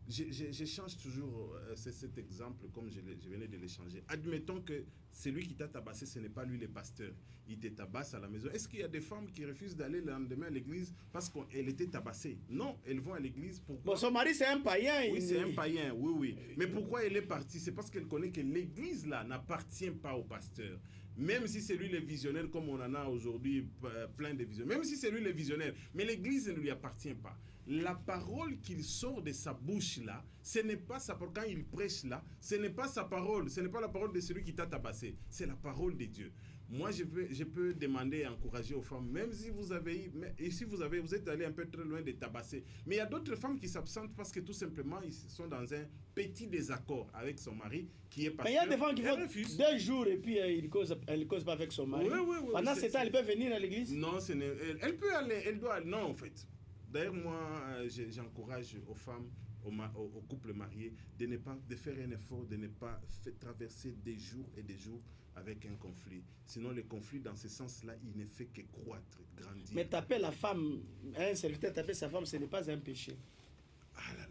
J'échange toujours cet exemple comme je venais de l'échanger. Admettons que celui qui t'a tabassé, ce n'est pas lui le pasteur. Il te tabasse à la maison. Est-ce qu'il y a des femmes qui refusent d'aller le lendemain à l'église parce qu'elle était tabassée? Non, elles vont à l'église. Pourquoi? Bon, son mari, c'est un païen. Oui, c'est un païen, oui. Mais pourquoi elle est partie? C'est parce qu'elle connaît que l'église, là, n'appartient pas au pasteur. Même si c'est lui le visionnaire, comme on en a aujourd'hui plein de visionnaires. Même si c'est lui le visionnaire. Mais l'église ne lui appartient pas. La parole qu'il sort de sa bouche là, ce n'est pas sa parole. Quand il prêche là, ce n'est pas sa parole. Ce n'est pas la parole de celui qui t'a tabassé. C'est la parole de Dieu. Moi, je peux demander et encourager aux femmes, même si vous êtes allé un peu très loin de tabasser. Mais il y a d'autres femmes qui s'absentent parce que tout simplement, ils sont dans un petit désaccord avec son mari qui est pasteur. Mais il y a des femmes qui font 2 jours et puis elle ne cause pas avec son mari. Oui, pendant ce temps, elle peut venir à l'église? Non, elle peut aller, elle doit aller. Non, en fait. D'ailleurs, moi, j'encourage aux femmes, aux couples mariés, de faire un effort, de ne pas traverser des jours et des jours avec un conflit. Sinon, le conflit, dans ce sens-là, il ne fait que croître, grandir. Mais taper la femme, un serviteur taper sa femme, ce n'est pas un péché. Ah là.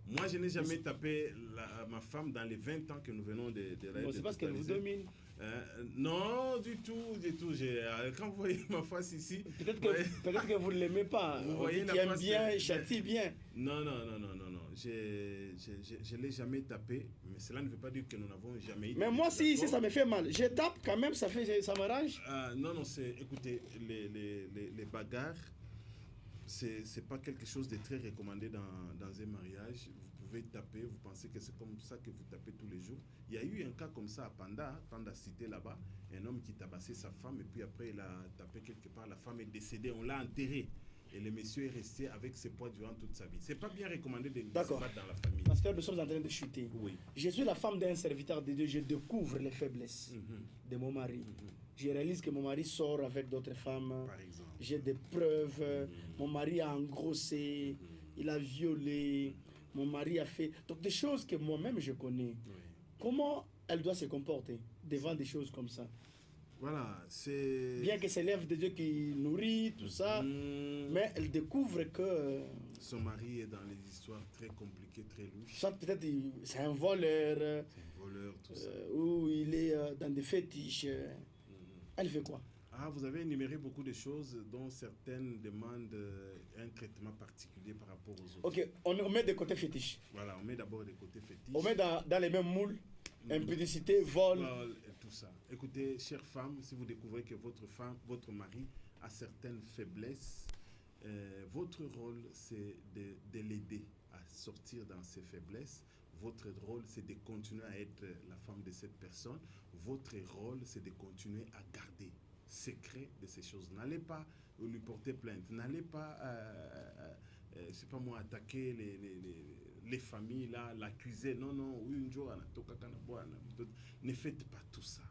Moi, je n'ai jamais tapé ma femme dans les 20 ans que nous venons de réaliser. C'est parce qu'elle vous domine. Non, du tout. Quand vous voyez ma face ici... Peut-être que vous ne l'aimez pas. Vous voyez qui aime bien, châtie bien. Non. Je ne l'ai jamais tapé, mais cela ne veut pas dire que nous n'avons jamais... Mais moi, si ça me fait mal, je tape quand même, ça m'arrange. Non, écoutez, les bagarres, c'est pas quelque chose de très recommandé dans un mariage. Vous pouvez taper, vous pensez que c'est comme ça que vous tapez tous les jours. Il y a eu un cas comme ça à Panda cité là-bas, un homme qui tabassait sa femme et puis après il a tapé quelque part, la femme est décédée, on l'a enterré. Et le monsieur est resté avec ses poids durant toute sa vie. C'est pas bien recommandé de se battre dans la famille. Parce que nous sommes en train de chuter. Oui. Je suis la femme d'un serviteur de Dieu, je découvre les faiblesses de mon mari. Je réalise que mon mari sort avec d'autres femmes. Par exemple. J'ai des preuves. Mon mari a engrossé, il a violé, mon mari a fait... Donc des choses que moi-même je connais. Oui. Comment elle doit se comporter devant des choses comme ça? Voilà, c'est... Bien que c'est l'œuvre de Dieu qui nourrit, tout ça, mais elle découvre que... Son mari est dans les histoires très compliquées, très louches. Soit peut-être c'est un voleur. C'est un voleur, tout ça. Ou il est dans des fétiches. Elle fait quoi? Vous avez énuméré beaucoup de choses dont certaines demandent un traitement particulier par rapport aux autres. Ok, on met des côtés fétiches. Voilà, on met d'abord des côtés fétiches. On met dans les mêmes moules. Impudicité, vol. Et tout ça. Écoutez, chère femme, si vous découvrez que votre mari a certaines faiblesses, votre rôle, c'est de l'aider à sortir dans ses faiblesses. Votre rôle, c'est de continuer à être la femme de cette personne. Votre rôle, c'est de continuer à garder secret de ces choses. N'allez pas lui porter plainte. N'allez pas, je sais pas moi, attaquer les familles, là, l'accuser. Non, non, ne faites pas tout ça.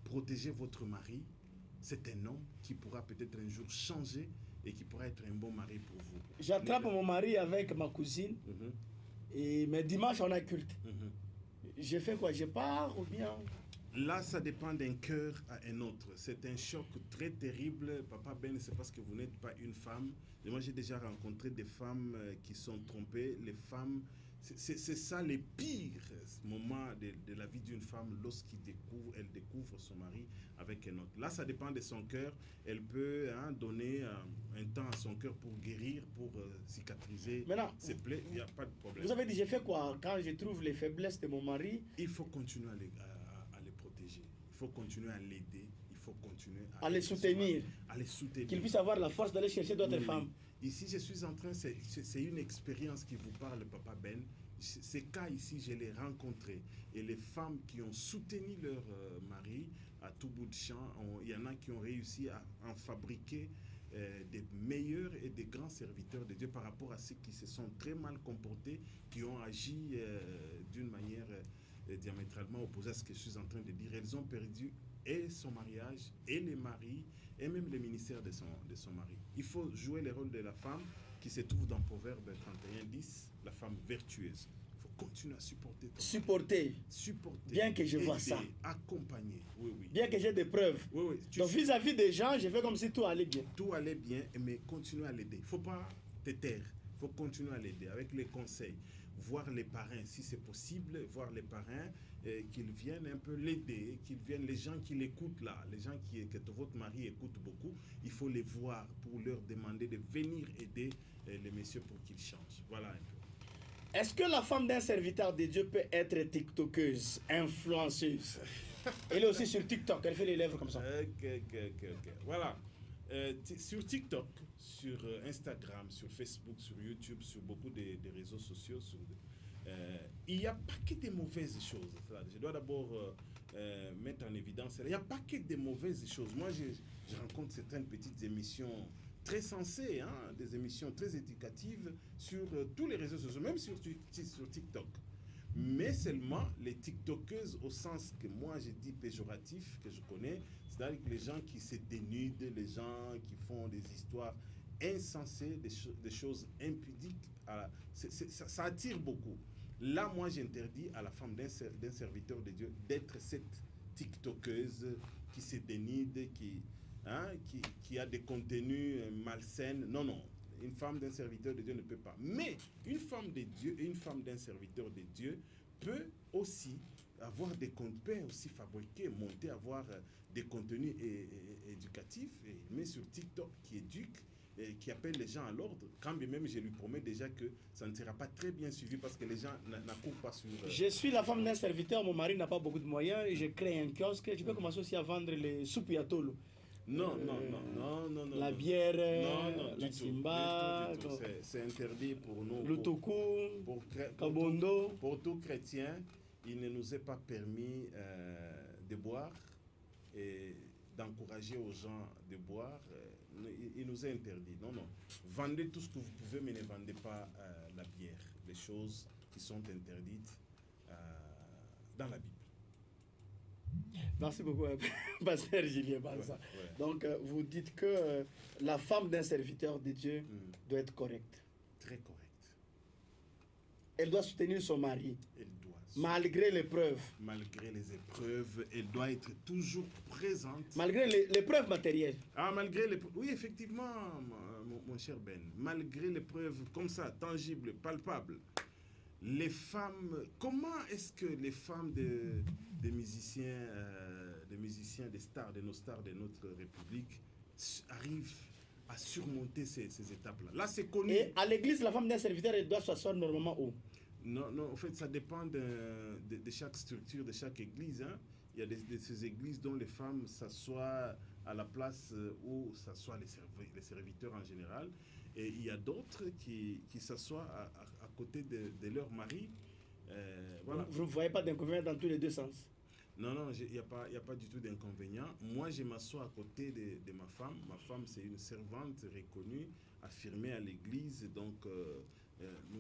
Protégez votre mari. C'est un homme qui pourra peut-être un jour changer et qui pourra être un bon mari pour vous. J'attrape mon mari avec ma cousine. Mais dimanche, on a culte. Je fais quoi? Je pars ou bien? Là, ça dépend d'un cœur à un autre. C'est un choc très terrible. Papa Ben, c'est parce que vous n'êtes pas une femme. Et moi, j'ai déjà rencontré des femmes qui sont trompées. Les femmes, c'est ça les pires moments de la vie d'une femme elle découvre son mari avec un autre. Là, ça dépend de son cœur. Elle peut donner un temps à son cœur pour guérir, pour cicatriser ses plaies. Il n'y a pas de problème. Vous avez dit, j'ai fait quoi? Quand je trouve les faiblesses de mon mari, il faut continuer à les protéger. Il faut continuer à l'aider. Il faut continuer à les soutenir. Qu'il puisse avoir la force d'aller chercher d'autres femmes. Ici, je suis en train, c'est une expérience qui vous parle, Papa Ben. Ces cas ici, je les rencontrés. Et les femmes qui ont soutenu leur mari à tout bout de champ, il y en a qui ont réussi à en fabriquer des meilleurs et des grands serviteurs de Dieu par rapport à ceux qui se sont très mal comportés, qui ont agi d'une manière diamétralement opposée à ce que je suis en train de dire. Elles ont perdu et son mariage, et les maris, et même le ministère de son mari. Il faut jouer le rôle de la femme qui se trouve dans Proverbe 31:10, la femme vertueuse. Il faut continuer à supporter. Supporter. Bien que je vois ça. Accompagner. Oui, oui. Bien que j'ai des preuves. Oui, oui. Donc vis-à-vis des gens, je fais comme si tout allait bien. Tout allait bien, mais continue à l'aider. Il ne faut pas te taire. Il faut continuer à l'aider avec les conseils. Voir les parrains, si c'est possible, voir les parrains, qu'ils viennent un peu l'aider, qu'ils viennent, les gens qui l'écoutent là, les gens que votre mari écoute beaucoup, il faut les voir pour leur demander de venir aider les messieurs pour qu'ils changent. Voilà un peu. Est-ce que la femme d'un serviteur de Dieu peut être tiktokeuse, influenceuse? Elle est aussi sur TikTok, elle fait les lèvres comme ça. Ok. Voilà. Sur TikTok, sur Instagram, sur Facebook, sur YouTube, sur beaucoup de réseaux sociaux, il n'y a pas que des mauvaises choses. Je dois d'abord mettre en évidence, il n'y a pas que des mauvaises choses. Moi, je rencontre certaines petites émissions très sensées, des émissions très éducatives sur tous les réseaux sociaux, même sur TikTok. Mais seulement les TikTokeuses au sens que moi j'ai dit péjoratif, que je connais, c'est-à-dire que les gens qui se dénudent, les gens qui font des histoires insensées, des choses impudiques, ça attire beaucoup. Là, moi j'interdis à la femme d'un serviteur de Dieu d'être cette TikTokeuse qui se dénude, qui a des contenus malsains. Non, non. Une femme d'un serviteur de Dieu ne peut pas. Mais une femme de Dieu et une femme d'un serviteur de Dieu peut aussi avoir fabriquer, monter, avoir des contenus éducatifs, mais sur TikTok qui éduque, qui appelle les gens à l'ordre. Quand même, je lui promets déjà que ça ne sera pas très bien suivi parce que les gens n'accourent pas sur... Je suis la femme d'un serviteur, mon mari n'a pas beaucoup de moyens, et je crée un kiosque, je peux commencer aussi à vendre les soupes yatolo. Non. La bière, la simba, c'est interdit pour nous. Le toku, kabondo. Pour tout chrétien, il ne nous est pas permis de boire et d'encourager aux gens de boire. Il nous est interdit. Non. Vendez tout ce que vous pouvez, mais ne vendez pas la bière. Les choses qui sont interdites dans la Bible. Merci beaucoup, Pasteur Julien Banza. Ouais. Donc, vous dites que la femme d'un serviteur de Dieu doit être correcte. Très correcte. Elle doit soutenir son mari. Elle doit. Malgré l'épreuve. Malgré les épreuves, elle doit être toujours présente. Malgré l'épreuve matérielle. Oui, effectivement, mon cher Ben. Malgré l'épreuve comme ça, tangible, palpable. Les femmes, comment est-ce que les femmes des musiciens, des stars, de nos stars de notre République arrivent à surmonter ces étapes-là? Là, c'est connu. Et à l'église, la femme d'un serviteur, elle doit s'asseoir normalement où? Non, en fait, ça dépend de chaque structure, de chaque église. Il y a de ces églises dont les femmes s'assoient à la place où s'assoient les serviteurs en général. Et il y a d'autres qui s'assoient à côté de leur mari. Voilà. Vous ne voyez pas d'inconvénient dans tous les deux sens? Non, il n'y a pas du tout d'inconvénient. Moi, je m'assois à côté de ma femme. Ma femme, c'est une servante reconnue, affirmée à l'église. Donc,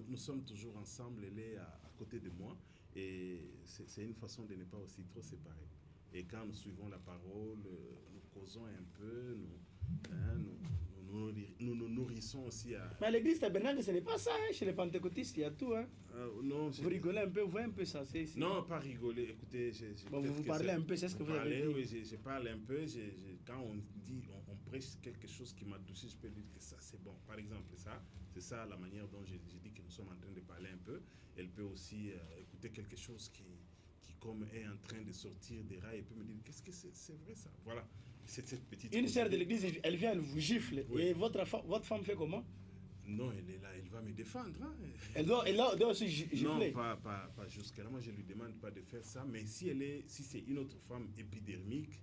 nous sommes toujours ensemble. Elle est à côté de moi. Et c'est une façon de ne pas aussi trop séparer. Et quand nous suivons la parole, nous causons un peu, nous nous nourrissons aussi à... Mais à l'église tabernacle, ce n'est pas ça, hein. Chez les pentecôtistes, il y a tout. Hein. Non, vous rigolez un peu, vous voyez un peu ça. Non, pas rigoler. Écoutez, vous parlez un peu, c'est ce que vous avez dit. Oui, je parle un peu. Quand on dit, on prêche quelque chose qui m'a touché, je peux dire que ça, c'est bon. Par exemple, ça, c'est ça la manière dont j'ai dit que nous sommes en train de parler un peu. Elle peut aussi écouter quelque chose qui comme est en train de sortir des rails, et peut me dire, qu'est-ce que c'est vrai ça? Voilà, c'est cette petite... Une sœur de l'église, elle vient, elle vous gifle. Oui. Et votre femme fait comment? Non, elle est là, elle va me défendre. Hein. Elle doit aussi gifler? Non, pas jusqu'à là. Moi, je ne lui demande pas de faire ça. Mais si c'est une autre femme épidermique,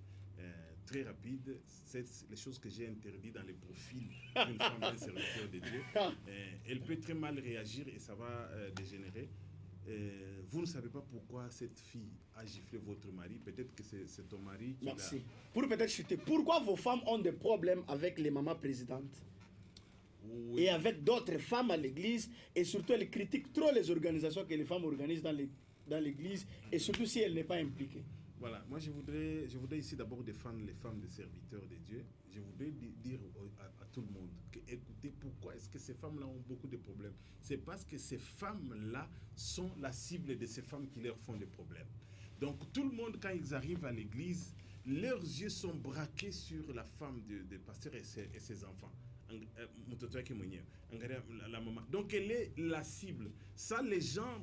très rapide, c'est les choses que j'ai interdites dans les profils d'une femme d'un serviteur de Dieu. Elle peut très mal réagir et ça va dégénérer. Vous ne savez pas pourquoi cette fille a giflé votre mari. Peut-être que c'est ton mari qui Merci. Pour peut-être chuter, pourquoi vos femmes ont des problèmes avec les mamans présidentes? Oui. Et avec d'autres femmes à l'église, et surtout elles critiquent trop les organisations que les femmes organisent dans l'église, et surtout si elles n'est pas impliquées. Voilà, moi je voudrais ici d'abord défendre les femmes des serviteurs de Dieu. Je voudrais dire à tout le monde que, écoutez, pourquoi est-ce que ces femmes-là ont beaucoup de problèmes? C'est parce que ces femmes-là sont la cible de ces femmes qui leur font des problèmes. Donc tout le monde, quand ils arrivent à l'église, leurs yeux sont braqués sur la femme de pasteur et ses enfants. La maman. Donc elle est la cible. Ça,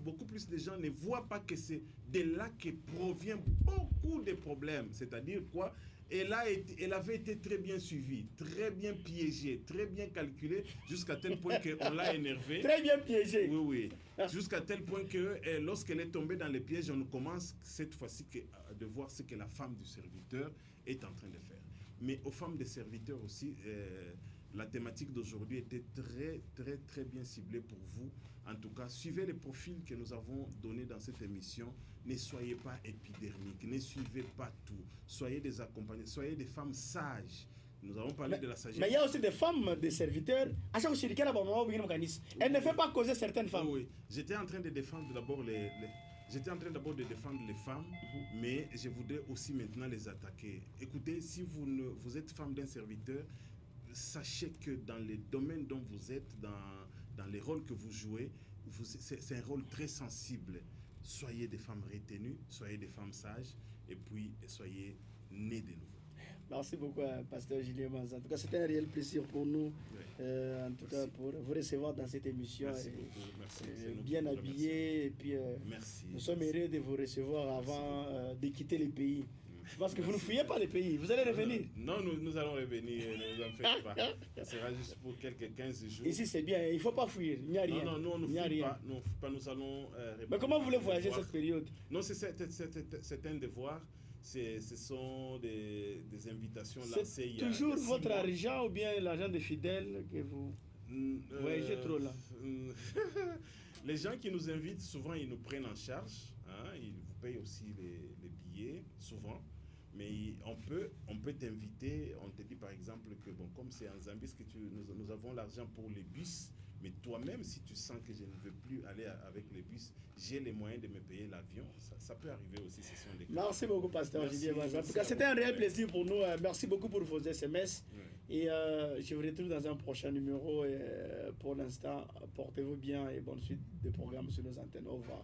beaucoup plus de gens ne voient pas que c'est de là que provient beaucoup de problèmes. C'est-à-dire quoi? Elle avait été très bien suivie, très bien piégée, très bien calculée, jusqu'à tel point qu'on l'a énervée. Très bien piégée. Oui. Jusqu'à tel point que lorsqu'elle est tombée dans les pièges, on commence cette fois-ci de voir ce que la femme du serviteur est en train de faire. Mais aux femmes des serviteurs aussi, la thématique d'aujourd'hui était très bien ciblée pour vous. En tout cas, suivez les profils que nous avons donnés dans cette émission. Ne soyez pas épidermiques, ne suivez pas tout. Soyez des accompagnés, soyez des femmes sages. Nous avons parlé de la sagesse. Mais il y a aussi des femmes, des serviteurs. Elle ne fait pas causer certaines femmes. Oui. J'étais en train de défendre d'abord J'étais en train d'abord de défendre les femmes, mais je voudrais aussi maintenant les attaquer. Écoutez, si vous êtes femme d'un serviteur, sachez que dans les domaines dont vous êtes, dans les rôles que vous jouez, c'est un rôle très sensible. Soyez des femmes retenues, soyez des femmes sages, et puis soyez nées de nouveau. Merci beaucoup, Pasteur Julien Manza. En tout cas, c'était un réel plaisir pour nous, en tout cas, pour vous recevoir dans cette émission. Merci beaucoup. Merci. Bien habillé, et puis nous sommes heureux de vous recevoir avant de quitter le pays. Parce que vous ne fuyez pas les pays, vous allez revenir. Non, nous allons revenir, ne vous en faites pas. Ça sera juste pour quelques 15 jours. Ici, c'est bien, il ne faut pas fuir, il n'y a rien. Non, nous ne fuyons pas, nous allons... Mais comment vous voulez voyager cette période? Non, c'est un devoir. Ce sont des invitations lancées il y a toujours 6 votre mois. Argent ou bien l'argent des fidèles que vous voyagez trop là? Les gens qui nous invitent, souvent, ils nous prennent en charge. Hein, ils vous payent aussi les billets, souvent. Mais on peut t'inviter, on te dit par exemple que, bon, comme c'est en Zambie, nous avons l'argent pour les bus, mais toi-même, si tu sens que je ne veux plus aller avec les bus, j'ai les moyens de me payer l'avion. Ça peut arriver aussi, ce sont des cas. Merci beaucoup, Pasteur Julien Manza. En tout cas, c'était un réel plaisir pour nous. Merci beaucoup pour vos SMS. Oui. Et je vous retrouve dans un prochain numéro. Et, pour l'instant, portez-vous bien et bonne suite de programmes sur nos antennes. Au revoir.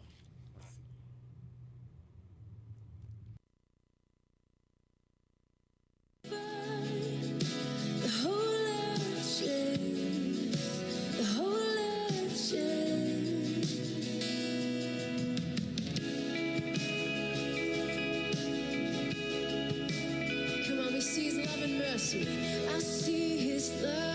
I see his love.